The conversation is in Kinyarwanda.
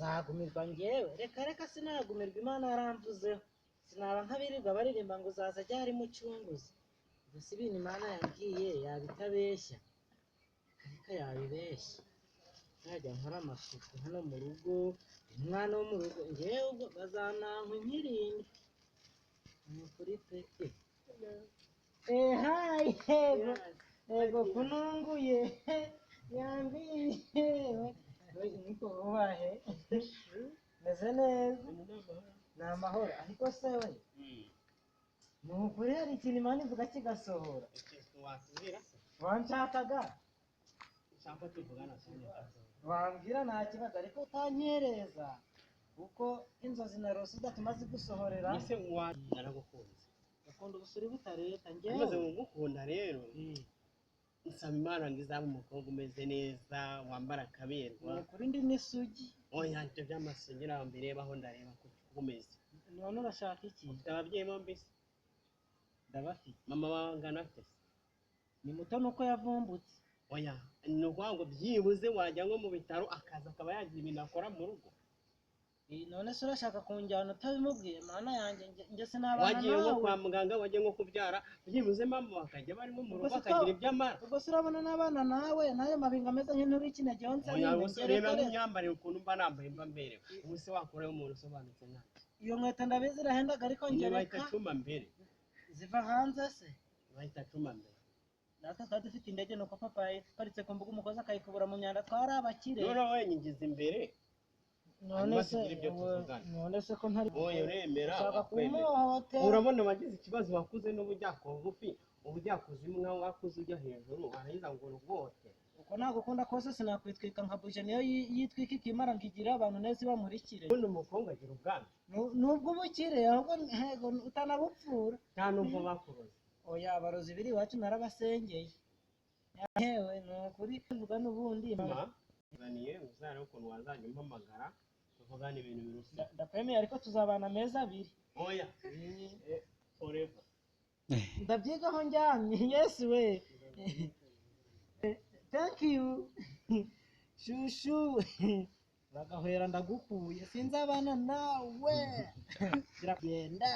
nzagumirwa njyewe reka sinagumirwa Imana yaramvuzeho sinaba nkabirirwa baririmba ngo uzaza ajya ari mucunguzi gusa ibintu Imana yambwiye yabitabeshya reka yabibeshya najya nkora amasuku hano mu rugo umwana wo mu rugo njyewe ubwo bazanankwa nkirinde ni kuri pete hayi ego kununguye yambwiye niko ubahe meze neza ni amahoro ariko se we ni ukuri hari ikintu Imana ivuga kigasohora wanshakaga wambwira nta kibazo ariko utanyereza kuko inzozi narose udatuma zigusohorera ese naragukunze gakunda ubusuri butareta njyewe maze ngukunda rero nsaba Imana ngo izabe umukobwa umeze neza wambara akaberwa kuri ndi n'isugi oya ibyo by'amasugi naho mbirebaho ndareba ko umeze none urashaka iki ufite ababyeyi bombi se ndabafite mama wawe angana afite ni muto nuko yavumbutse oya ni ukuvuga ngo byibuze wajya nko mu bitaro akaza akaba yagira ibintu akora mu rugo none se urashaka kunjyana utabimubwiye Mana yanjye njye sinabana wagiye nko kwa muganga wagiye nko kubyara byibuze mama bakajya bari nko mu rugo akagira ibyo amara ubwo se urabona n'abana nawe nayo mabinga ameze nk'inturi y'ikinege yonse reba nk'imyambarire ukuntu mba nambaye mba mberewe ubu se wakoraho umuntu usobanutse ntabwo iyo nkweto ndabizi irahendaga ariko ngereka bahita cuma mbere ziva hanze se bahita cuma mbere natwe twari dufite indege nuko papa yaparitse ku mbuga umukozi akayikubura mu myanda twari abakire none wowe nyigize imbere none se ko ntari wowe uremera ushaka kumuhohotera urabona wagize ikibazo wakuze n'ubujyako bugufi ubujyakuze umwe wakuze ujya hejuru arayiza ngo urugote uko nagukunda kose sinakwitwika nka buje niyo yitwika ikimara ngo igire abantu neza ibamurikire ubundi umukobwa agira ubwanwa nubwo ubukire ahubwo utanabupfura nta nubwo bakuroze oya abarozi biri iwacu narabasengeye yewe ni ukuri tuvuga n'ubundi uzaniye uzareba ukuntu wazajya umpamagara tuvugana ibintu birushya ndakwemeye ariko tuzabana amezi abiri oya forever ndabyigaho njyamye yes we thank you shushu bagahwera ndagukuye sinzabana nawe biragenda